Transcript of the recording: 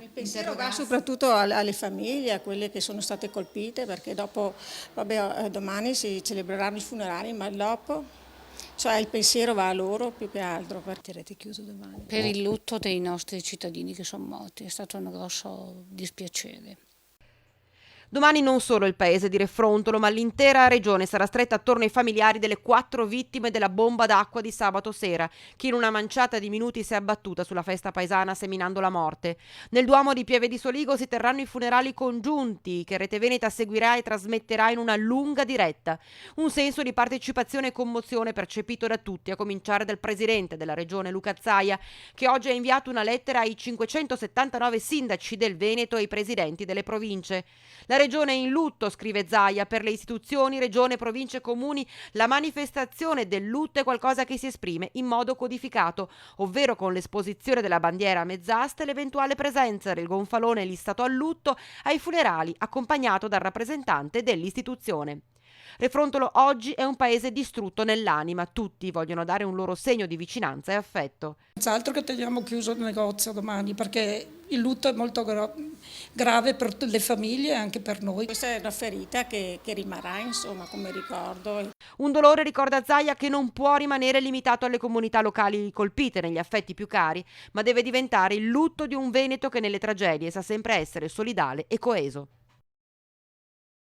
Il pensiero va soprattutto alle famiglie, a quelle che sono state colpite, perché dopo, domani si celebreranno i funerali, ma dopo, cioè il pensiero va a loro più che altro. Terrete chiuso domani. Per il lutto dei nostri cittadini che sono morti, è stato un grosso dispiacere. Domani non solo il paese di Refrontolo, ma l'intera regione sarà stretta attorno ai familiari delle 4 vittime della bomba d'acqua di sabato sera, che in una manciata di minuti si è abbattuta sulla festa paesana seminando la morte. Nel Duomo di Pieve di Soligo si terranno i funerali congiunti, che Rete Veneta seguirà e trasmetterà in una lunga diretta. Un senso di partecipazione e commozione percepito da tutti, a cominciare dal presidente della regione Luca Zaia, che oggi ha inviato una lettera ai 579 sindaci del Veneto e ai presidenti delle province. La regione è in lutto, scrive Zaia, per le istituzioni, regione, province e comuni. La manifestazione del lutto è qualcosa che si esprime in modo codificato, ovvero con l'esposizione della bandiera a mezz'asta e l'eventuale presenza del gonfalone listato a lutto ai funerali, accompagnato dal rappresentante dell'istituzione. Refrontolo oggi è un paese distrutto nell'anima, tutti vogliono dare un loro segno di vicinanza e affetto. Senz'altro che teniamo chiuso il negozio domani perché il lutto è molto grave per le famiglie e anche per noi. Questa è una ferita che rimarrà, insomma, come ricordo. Un dolore, ricorda Zaia, che non può rimanere limitato alle comunità locali colpite negli affetti più cari, ma deve diventare il lutto di un Veneto che nelle tragedie sa sempre essere solidale e coeso.